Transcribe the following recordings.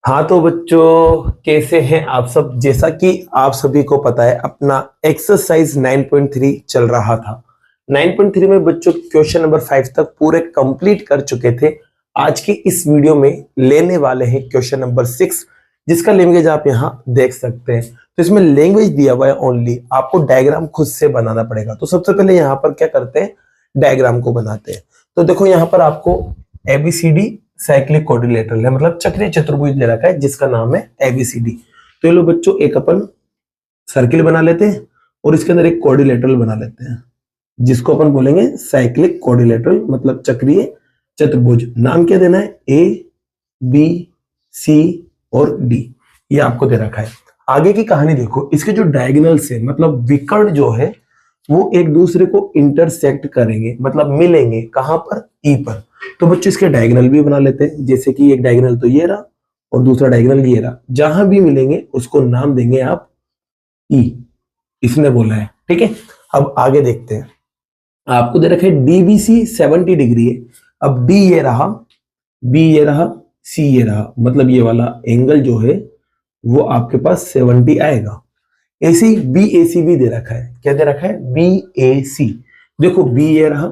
हाँ तो बच्चों कैसे हैं आप सब। जैसा कि आप सभी को पता है अपना एक्सरसाइज 9.3 चल रहा था। 9.3 में बच्चों क्वेश्चन नंबर 5 तक पूरे कंप्लीट कर चुके थे। आज की इस वीडियो में लेने वाले हैं क्वेश्चन नंबर 6, जिसका लैंग्वेज आप यहाँ देख सकते हैं। तो इसमें लैंग्वेज दिया हुआ है ओनली, आपको डायग्राम खुद से बनाना पड़ेगा। तो सबसे पहले यहाँ पर क्या करते हैं, डायग्राम को बनाते हैं। तो देखो यहाँ पर आपको एबीसीडी साइक्लिक कोऑर्डिनेटर है, मतलब चक्रीय चतुर्भुज ले रखा है जिसका नाम है एबीसीडी। तो ये लो बच्चों, एक अपन सर्किल बना लेते हैं और इसके अंदर एक कोऑर्डिनेटर बना लेते हैं जिसको अपन बोलेंगे साइक्लिक कोऑर्डिनेटर, मतलब चक्रीय चतुर्भुज। नाम क्या देना है, ए बी सी और डी, ये आपको दे रखा है। आगे की कहानी देखो, इसके जो डायगोनल से मतलब विकर्ण जो है वो एक दूसरे को इंटरसेक्ट करेंगे, मतलब मिलेंगे कहां पर, ई पर। तो बच्चों इसके डायगोनल भी बना लेते हैं। जैसे कि एक डायगोनल तो ये रहा और दूसरा डायगोनल ये रहा, जहां भी मिलेंगे उसको नाम देंगे आप ई, इसने बोला है। ठीक है, अब आगे देखते हैं। आपको दे रखे डीबीसी 70 डिग्री है। अब डी ये रहा, बी ये रहा, सी ये रहा, मतलब ये वाला एंगल जो है वो आपके पास 70 आएगा। ऐसे ही बी ए सी भी दे रखा है। क्या दे रखा है, बी ए सी। देखो बी ये रहा,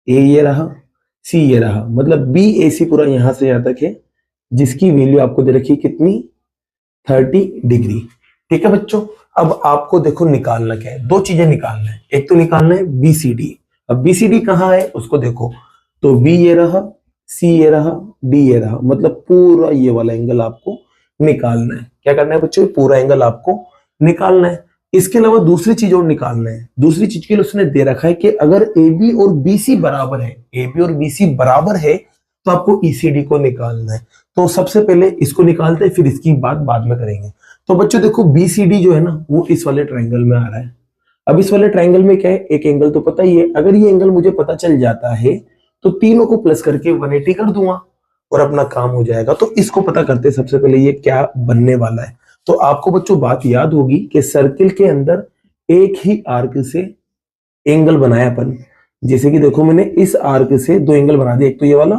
ए ये रहा, सी ये रहा, मतलब बी ए सी पूरा यहां से यहां तक है, जिसकी वैल्यू आपको दे रखी है कितनी, 30 डिग्री। ठीक है बच्चों, अब आपको देखो निकालना क्या है, दो चीजें निकालना है। एक तो निकालना है बीसीडी। अब बीसीडी कहाँ है उसको देखो, तो बी ये रहा, सी ये रहा, डी ये रहा, मतलब पूरा ये वाला एंगल आपको निकालना है। क्या करना है बच्चों, पूरा एंगल आपको निकालना है। इसके अलावा दूसरी चीज और निकालना है। दूसरी चीज के लिए उसने दे रखा है कि अगर ए बी और बी सी बराबर है, ए बी और बी सी बराबर है तो आपको ईसीडी को निकालना है। तो सबसे पहले इसको निकालते हैं, फिर इसकी बात बाद में करेंगे। तो बच्चों देखो बीसीडी जो है ना वो इस वाले ट्रायंगल में आ रहा है। अब इस वाले ट्रायंगल में क्या है, एक एंगल तो पता ही है। अगर ये एंगल मुझे पता चल जाता है तो तीनों को प्लस करके 180 कर दूंगा और अपना काम हो जाएगा। तो इसको पता करते हैं सबसे पहले ये क्या बनने वाला है। तो आपको बच्चों बात याद होगी कि सर्किल के अंदर एक ही आर्क से एंगल बनाया अपन। जैसे कि देखो मैंने इस आर्क से दो एंगल बना दिए, एक तो ये वाला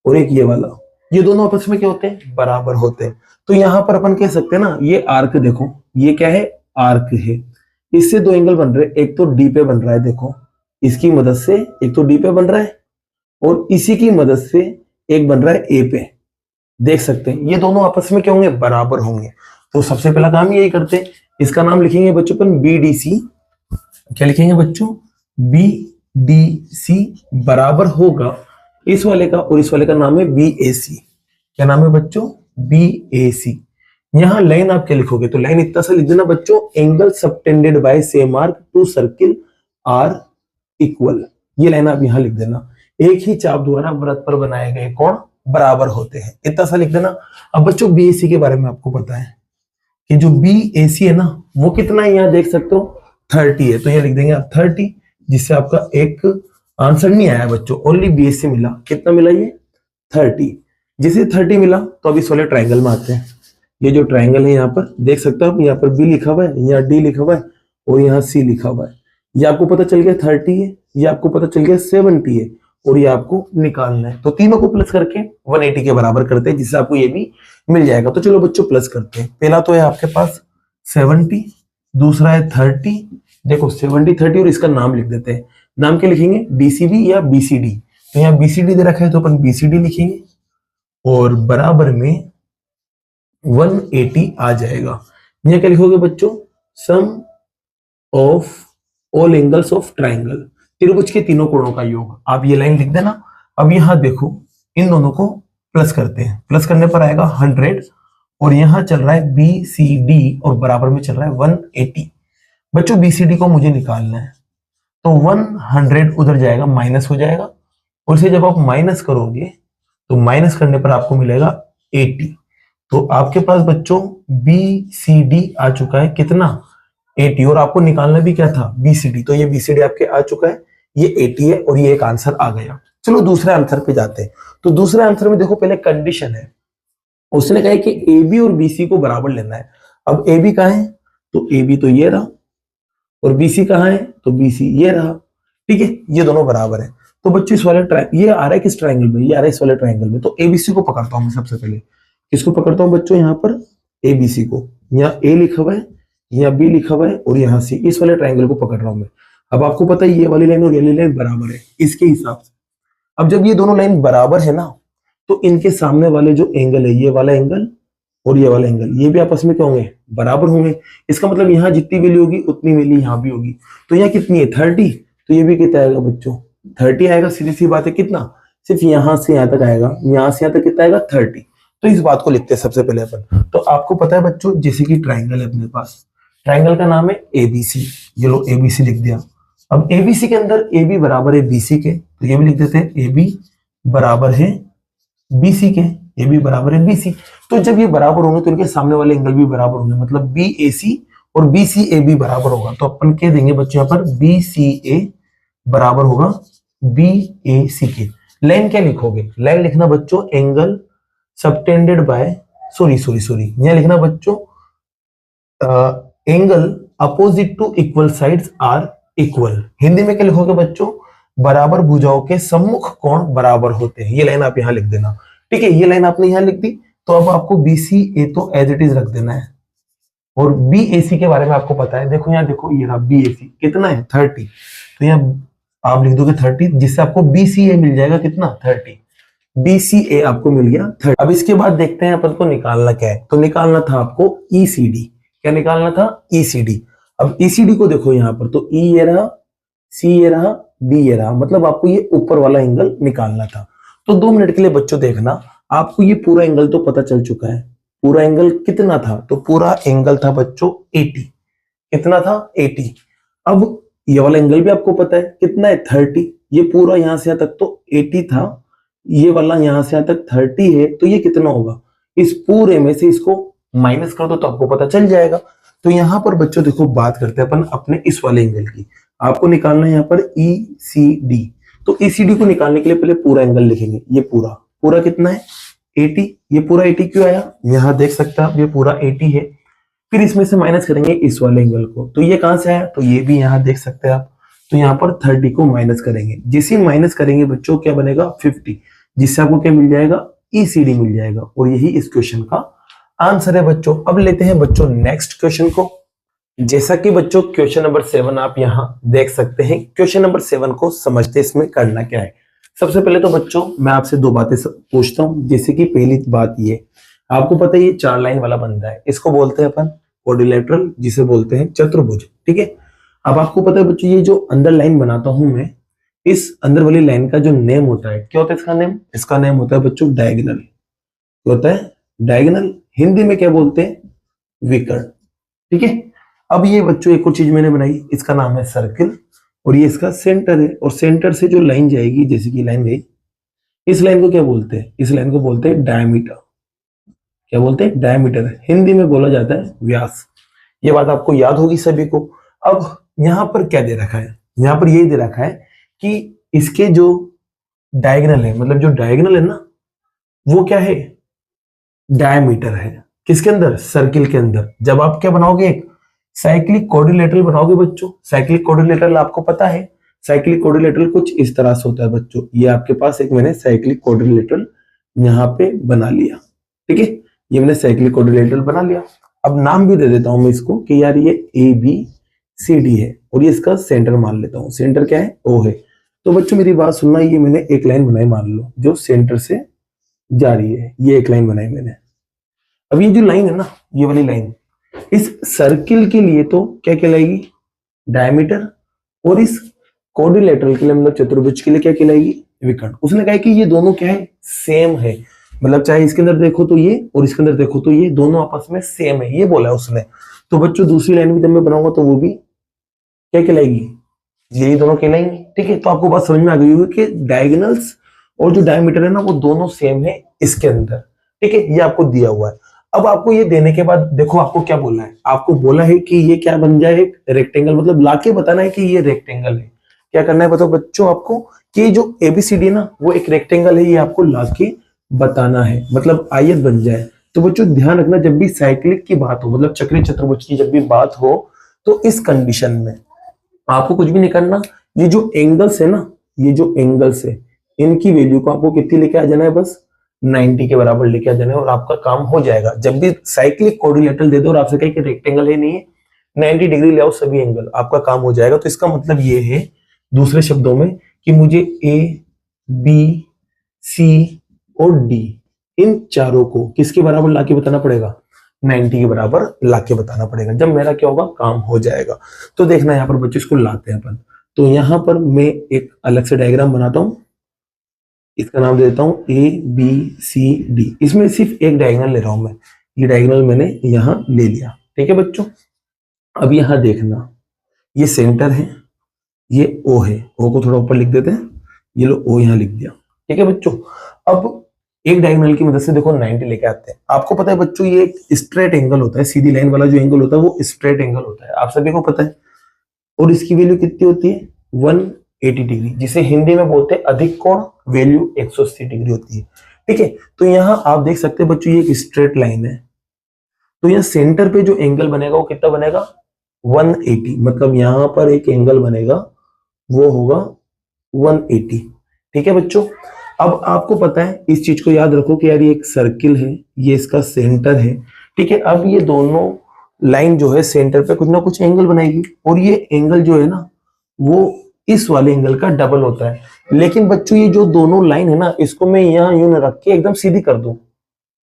और एक ये वाला। ये दोनों आपस में क्या होते हैं, बराबर होते हैं। तो यहां पर अपन कह सकते हैं ना, ये आर्क देखो, ये क्या है, आर्क है। इससे दो एंगल बन रहे, एक तो डी पे बन रहा है, देखो इसकी मदद से एक तो डी पे बन रहा है और इसी की मदद से एक बन रहा है ए पे। देख सकते हैं ये दोनों आपस में क्या होंगे, बराबर होंगे। तो सबसे पहला काम यही करते हैं, इसका नाम लिखेंगे बच्चों अपन बी डी सी। क्या लिखेंगे बच्चों, बी डी सी बराबर होगा इस वाले का, और इस वाले का नाम है बी ए सी। क्या नाम है बच्चों, बी ए सी। यहां लाइन आप क्या लिखोगे, तो लाइन इतना सा लिख देना बच्चों, angle subtended by same arc to circle are equal. ये लाइन आप यहां लिख देना, एक ही चाप द्वारा वृत्त पर बनाए गए कोण बराबर होते हैं, इतना सा लिख देना। अब बच्चों बी ए सी के बारे में आपको पता है कि जो बी ए सी है ना वो कितना है, यहां देख सकते हो 30 है। तो यहां लिख देंगे आप 30, जिससे आपका एक आंसर नहीं आया बच्चों, ओनली बी ए सी मिला। कितना मिला, ये 30। जिसे 30 मिला तो अब इस वाले ट्रायंगल में आते हैं। ये जो ट्रायंगल है यहाँ पर देख सकते हो आप, यहाँ पर बी लिखा हुआ है, यहाँ डी लिखा हुआ है और यहाँ सी लिखा हुआ है। ये आपको पता चल गया 30 है, ये आपको पता चल गया 70 है और ये आपको निकालना है। तो तीनों को प्लस करके 180 के बराबर करते हैं, जिससे आपको ये भी मिल जाएगा। तो चलो बच्चों प्लस करते हैं। पहला तो है आपके पास 70, दूसरा है 30। देखो 70 30 और इसका नाम लिख देते हैं। नाम क्या लिखेंगे, डीसीबी या बीसीडी। तो यहाँ बीसीडी दे रखा है तो अपन बीसीडी लिखेंगे और बराबर में 180 आ जाएगा। यहाँ क्या लिखोगे बच्चों, sum of all angles of triangle, त्रिभुज के तीनों कोणों का योग। आप ये लाइन लिख देना। अब यहां देखो इन दोनों को प्लस करते हैं, प्लस करने पर आएगा 100 और यहां चल रहा है बी सी डी और बराबर में चल रहा है 180। बच्चों बीसीडी को मुझे निकालना है तो 100 उधर जाएगा, माइनस हो जाएगा और इसे जब आप माइनस करोगे तो माइनस करने पर आपको मिलेगा 80। तो आपके पास बच्चों बी सी डी आ चुका है कितना, 80। और आपको निकालना भी क्या था, बीसीडी। तो ये बीसीडी आपके आ चुका है, ये 80 है और ये एक आंसर आ गया। चलो दूसरे आंसर पे जाते हैं। तो दूसरे आंसर में देखो पहले कंडीशन है, उसने कहा है कि ए बी और बीसी को बराबर लेना है। अब ए बी कहाँ है, तो ए बी तो ये रहा और बीसी कहाँ है, तो बीसी ये रहा। ठीक है, ये दोनों बराबर है। तो बच्चों इस वाले ये आ रहा है किस ट्रायंगल में, ये आ रहा है इस वाले ट्रायंगल में। तो एबीसी को पकड़ता हूं मैं सबसे पहले। किसको पकड़ता हूं बच्चों, यहाँ पर एबीसी को, यहाँ ए लिखा हुआ है, यहाँ बी लिखा हुआ है और यहाँ सी, इस वाले ट्राइंगल को पकड़ रहा हूं मैं। अब आपको पता है ये वाली लाइन और ये वाली लाइन बराबर है, इसके हिसाब से अब जब ये दोनों लाइन बराबर है ना, तो इनके सामने वाले जो एंगल है, ये वाला एंगल और ये वाला एंगल, ये भी आपस में क्या होंगे, बराबर होंगे। इसका मतलब यहाँ जितनी वैल्यू होगी उतनी वैल्यू यहाँ भी होगी। तो यहाँ कितनी है 30, तो ये भी कितना आएगा बच्चों 30 आएगा। सीधी सी बात है, कितना, सिर्फ यहाँ से यहाँ तक आएगा, यहाँ से यहाँ तक कितना आएगा 30। तो इस बात को लिखते हैं सबसे पहले अपन। तो आपको पता है बच्चों, जैसे कि ट्राइंगल है अपने पास, ट्राइंगल का नाम है एबीसी, ये लो एबीसी लिख दिया। अब एबीसी के अंदर ए बी बराबर है बीसी के, तो ये भी लिख देते हैं ए बी बराबर है बीसी के, ए बी बराबर है बीसी। तो जब ये बराबर होंगे तो इनके सामने वाले एंगल भी बराबर होंगे, मतलब बी ए सी और बी सी ए बी बराबर होगा। तो अपन कह देंगे बच्चों यहाँ पर बी सी ए बराबर होगा बी ए सी के। लाइन क्या लिखोगे, लाइन लिखना बच्चों एंगल सबटेंडेड बाय, सॉरी यहाँ लिखना बच्चों angle opposite to equal sides are equal. Hindi में क्या लिखोगे बच्चों, बराबर भुजाओं के सम्मुख कोण बराबर होते हैं। ये लाइन आप यहां लिख देना, ठीक है। ये लाइन आपने यहां लिख दी, तो अब आपको बीसी ए तो एज इट इज रख देना है, और बी ए सी के बारे में आपको पता है। देखो यहाँ देखो, ये रहा बी ए सी कितना है 30, तो यहाँ आप लिख दोगे 30, जिससे आपको बी सी ए मिल जाएगा कितना 30, बी सी ए आपको मिल गया 30। अब इसके बाद देखते हैं अपन को निकालना क्या है। तो निकालना था आपको ईसीडी, क्या निकालना था ईसीडी। अब ईसीडी को देखो यहाँ पर, तो ई ये रहा, सी ये रहा, बी ये रहा, मतलब आपको ये ऊपर वाला एंगल निकालना था। तो 2 मिनट के लिए बच्चों देखना, आपको ये पूरा एंगल तो पता चल चुका है। पूरा एंगल कितना था, तो पूरा एंगल था बच्चों 80, कितना था 80। अब ये वाला एंगल भी आपको पता है कितना है 30, ये पूरा यहां से यहां तक तो 80 था, ये वाला यहां से यहां तक 30 है, तो ये कितना होगा, इस पूरे में से इसको माइनस कर दो तो आपको पता चल जाएगा। तो यहां पर बच्चों देखो बात करते हैं अपन अपने इस वाले एंगल की। आपको निकालना है यहाँ पर ECD, तो ECD को निकालने के लिए पहले पूरा एंगल लिखेंगे। ये पूरा पूरा कितना है 80, ये पूरा 80 क्यों आया, यहाँ देख सकते हैं आप ये पूरा 80 है। फिर इसमें से माइनस करेंगे इस वाले एंगल को, तो ये कहां से आया, तो ये भी यहाँ देख सकते हैं आप। तो यहाँ पर 30 को माइनस करेंगे, जैसे माइनस करेंगे बच्चों क्या बनेगा 50, जिससे आपको क्या मिल जाएगा ECD मिल जाएगा। और यही इस क्वेश्चन का आंसर है बच्चों। अब लेते हैं बच्चों नेक्स्ट क्वेश्चन को। जैसा कि बच्चों क्वेश्चन नंबर 7 आप यहां देख सकते हैं। क्वेश्चन नंबर 7 को समझते इसमें करना क्या है। सबसे पहले तो बच्चों मैं आपसे 2 बातें पूछता हूं। जैसे कि पहली बात ये, आपको पता है ये 4 लाइन वाला बंदा है, इसको बोलते हैं अपन क्वाड्रिलेटरल, जिसे बोलते हैं चतुर्भुज, ठीक है। अब आपको पता है बच्चों, ये जो अंदर लाइन बनाता हूं मैं, इस अंदर वाली लाइन का जो नेम होता है, क्या होता है इसका नेम, इसका नेम होता है बच्चों डायगोनल। क्या होता है डायगोनल, हिंदी में क्या बोलते हैं विकर्ण, ठीक है। अब ये बच्चों एक और चीज मैंने बनाई, इसका नाम है सर्किल, और ये इसका सेंटर है, और सेंटर से जो लाइन जाएगी, जैसे कि लाइन गई, इस लाइन को क्या बोलते हैं, इस लाइन को बोलते हैं डायमीटर। क्या बोलते हैं डायमीटर, हिंदी में बोला जाता है व्यास। ये बात आपको याद होगी सभी को। अब यहां पर क्या दे रखा है, यहां पर ये दे रखा है कि इसके जो डायगोनल है, मतलब जो डायगोनल है ना, वो क्या है डायमीटर है। किसके अंदर, सर्किल के अंदर। जब आप क्या बनाओगे, एक साइक्लिक क्वाड्रिलेटरल बनाओगे बच्चों। साइक्लिक क्वाड्रिलेटरल आपको पता है, साइक्लिक क्वाड्रिलेटरल कुछ इस तरह से होता है बच्चों। ये आपके पास एक मैंने साइक्लिक क्वाड्रिलेटरल यहाँ पे बना लिया, ठीक है। ये मैंने साइक्लिक क्वाड्रिलेटरल बना लिया। अब नाम भी दे देता हूं मैं इसको कि यार ये ABCD है, और ये इसका सेंटर मान लेता हूं। सेंटर क्या है, O है। तो बच्चों मेरी बात सुनना, ये मैंने एक लाइन बनाई मान लो, जो सेंटर से जा रही है, ये एक लाइन बनाई मैंने। अब ये जो लाइन है ना, ये वाली लाइन, इस सर्किल के लिए तो क्या कहलाएगी डायमीटर, और इस क्वाड्रिलेटरल के लिए, मतलब चतुर्भुज के लिए क्या कहलाएगी विकर्ण। उसने कहा कि ये दोनों क्या है सेम है, मतलब चाहे इसके अंदर देखो तो ये और इसके अंदर देखो तो ये दोनों आपस में सेम है, ये बोला है उसने। तो बच्चों दूसरी लाइन भी जब मैं बनाऊंगा तो वो भी क्या कहलाएगी, यही दोनों कहलाएंगे, ठीक है। तो आपको बात समझ में आ गई होगी कि डायगोनल्स और जो डायमीटर है ना, वो दोनों सेम है इसके अंदर, ठीक है। ये आपको दिया हुआ है। अब आपको ये देने के बाद देखो आपको क्या बोला है, आपको बोला है कि ये क्या बन जाए एक रेक्टेंगल, मतलब लाके बताना है कि ये रेक्टेंगल है। क्या करना है बताओ बच्चों आपको, कि जो ABCD ना वो एक रेक्टेंगल है, ये आपको लाके बताना है, मतलब आयत बन जाए। तो बच्चों ध्यान रखना, जब भी साइक्लिक की बात हो, मतलब चक्रीय चतुर्भुज की जब भी बात हो, तो इस कंडीशन में आपको कुछ भी नहीं करना। ये जो एंगल्स है ना, ये जो एंगल्स है, इनकी वैल्यू को आपको कितनी लेके आ जाना है, बस 90 के बराबर लेके आ जाना है और आपका काम हो जाएगा। जब भी साइक्लिक कोऑर्डिनेटर दे दो और आपसे कहे कि रेक्टेंगल है नहीं है, 90 डिग्री ले आओ सभी एंगल, आपका काम हो जाएगा। तो इसका मतलब ये है दूसरे शब्दों में कि मुझे ए, बी, सी और डी इन चारों को किसके बराबर लाके बताना पड़ेगा, 90 के बराबर लाके बताना पड़ेगा। जब मेरा क्या होगा, काम हो जाएगा। तो देखना यहाँ पर बच्चों, इसको लाते हैं अपन। तो यहाँ पर मैं एक अलग से डायग्राम बनाता हूं, इसका नाम दे देता हूं ए बी सी डी। इसमें सिर्फ एक डायगोनल ले रहा हूं मैं, ये डायगोनल मैंने यहां ले लिया। ठीक है बच्चों, अब यहां देखना, ये सेंटर है, ये ओ है, ओ को थोड़ा ऊपर लिख देते हैं, ये लो ओ यहां लिख दिया। ठीक है बच्चों, अब एक डायगोनल की मदद से देखो 90 लेके आते हैं। आपको पता है बच्चों, ये एक स्ट्रेट एंगल होता है, सीधी लाइन वाला जो एंगल होता है वो स्ट्रेट एंगल होता है, आप सभी को पता है। और इसकी वैल्यू कितनी होती है, 180 डिग्री, जिसे हिंदी में बोलते हैं अधिक कोण, वैल्यू 180 डिग्री होती है। ठीक है, तो यहां आप देख सकते हैं बच्चों, ये एक स्ट्रेट लाइन है, तो यहाँ सेंटर पे जो एंगल बनेगा वो कितना बनेगा, 180। मतलब यहां पर एक एंगल बनेगा वो होगा 180। ठीक है बच्चों, अब आपको पता है, इस चीज को याद रखो कि यार ये एक सर्किल है, ये इसका सेंटर है। ठीक है, अब ये दोनों लाइन जो है सेंटर पे कुछ ना कुछ एंगल बनाएगी, और ये एंगल जो है ना वो इस वाले एंगल का डबल होता है। लेकिन बच्चों ये जो दोनों लाइन है ना, इसको मैं यहाँ यूं रख के एकदम सीधी कर दूं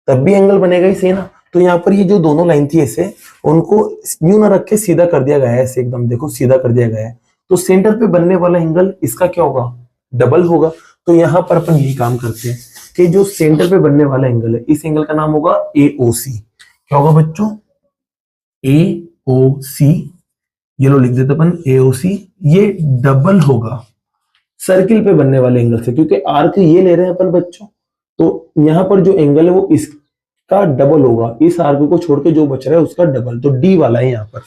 तब भी एंगल बनेगा ही, सही ना। तो यहाँ पर ये जो दोनों लाइन थी ऐसे, उनको यूं ना रख के सीधा कर दिया गया है, ऐसे एकदम देखो सीधा कर दिया गया है। तो सेंटर पे बनने वाला एंगल इसका क्या होगा, डबल होगा। तो यहाँ पर अपन यही काम करते हैं कि जो सेंटर पे बनने वाला एंगल है, इस एंगल का नाम होगा AOC। क्या होगा बच्चों, AOC, ये लो लिख देते अपन AOC। ये डबल होगा सर्किल पे बनने वाले एंगल से, क्योंकि आर्क ये ले रहे हैं अपन बच्चों, तो यहाँ पर जो एंगल है वो इसका डबल होगा, इस आर्क को छोड़ के जो बच रहा है उसका डबल, तो डी वाला है यहाँ पर,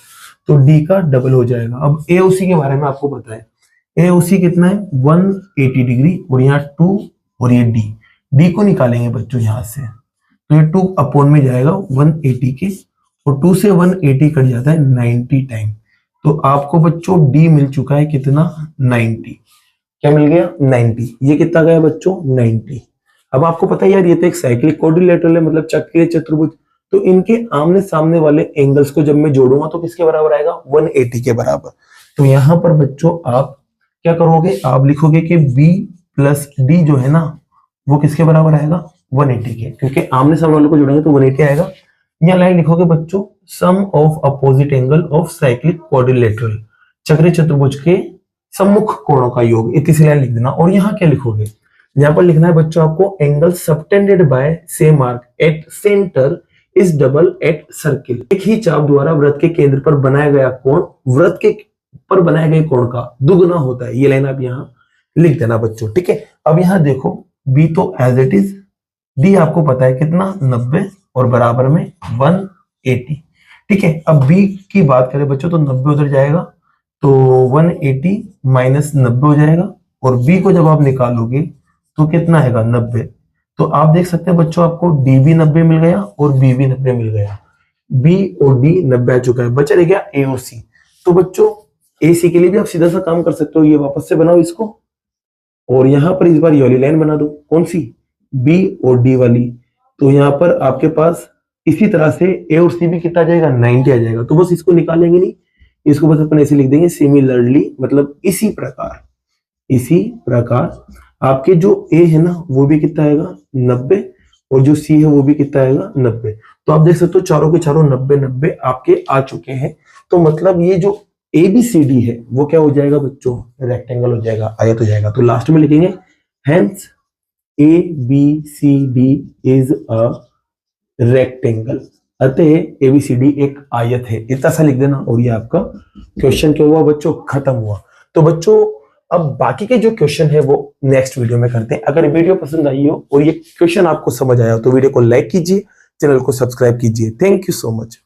तो डी का डबल हो जाएगा। अब AOC के बारे में आपको पता है, AOC कितना है, 180 डिग्री, और यहाँ 2 और ये डी को निकालेंगे बच्चों यहाँ से, तो ये 2 अपॉन में जाएगा 180 के, और 2 से 180 कट जाता है 90 टाइम। तो आपको बच्चों डी मिल चुका है कितना, 90। क्या मिल गया, 90। ये कितना गया बच्चों, 90। अब आपको पता है यार ये तो एक साइक्लिक कोऑर्डिनेटर है, मतलब चक्रीय चतुर्भुज, तो इनके आमने सामने वाले एंगल्स को जब मैं जोड़ूंगा तो किसके बराबर आएगा, 180 के बराबर। तो यहां पर बच्चों आप क्या करोगे, आप लिखोगे कि B प्लस डी जो है ना वो किसके बराबर आएगा, 180 के, क्योंकि आमने सामने वालों को जोड़ेंगे तो 180 आएगा। यहाँ लाइन लिखोगे बच्चों, sum of opposite angle of cyclic quadrilateral, चक्रीय चतुर्भुज के सम्मुख कोणों का योग, इतनी सी लाइन लिख देना। और यहाँ क्या लिखोगे, यहाँ पर लिखना है बच्चों आपको, angle subtended by same arc at centre is double at circle. एक ही चाप द्वारा वृत्त के केंद्र पर बनाया गया कोण वृत्त के पर बनाए गए कोण का दुगुना होता है। ये लाइन आप यहाँ लिख देना बच्चों। ठीक है, अब यहाँ देखो बी तो एज इट इज, डी आपको पता है कितना, 90, और बराबर में 180। ठीक है, अब बी की बात करें बच्चों तो 90 उधर जाएगा, तो 180 माइनस 90 हो जाएगा, और बी को जब आप निकालोगे तो कितना आएगा, 90। तो आप देख सकते हैं बच्चों, आपको डी भी 90 मिल गया और बी भी 90 मिल गया, बी और डी 90 आ चुका है, बचा रह गया AOC। तो बच्चों AC के लिए भी आप सीधा सा काम कर सकते हो, ये वापस से बनाओ इसको, और यहां पर इस बार ये वाली लाइन बना दो, कौन सी, B और D वाली। तो यहाँ पर आपके पास इसी तरह से A और C भी कितना आ जाएगा, 90 आ जाएगा। तो बस इसको निकालेंगे नहीं, इसको बस अपन ऐसे लिख देंगे सिमिलरली, मतलब इसी प्रकार आपके जो A है ना वो भी कितना आएगा, 90, और जो C है वो भी कितना आएगा, 90। तो आप देख सकते हो चारों के चारों 90-90 आपके आ चुके हैं। तो मतलब ये जो ABCD है वो क्या हो जाएगा बच्चों, रेक्टेंगल हो जाएगा, आयत हो जाएगा। तो लास्ट में लिखेंगे hence ABCD is a rectangle, अतः ABCD एक आयत है, इतना सा लिख देना, और ये आपका क्वेश्चन क्या हुआ बच्चों, खत्म हुआ। तो बच्चों अब बाकी के जो क्वेश्चन है वो नेक्स्ट वीडियो में करते हैं। अगर वीडियो पसंद आई हो और ये क्वेश्चन आपको समझ आया हो तो वीडियो को लाइक कीजिए, चैनल को सब्सक्राइब कीजिए। Thank you so much.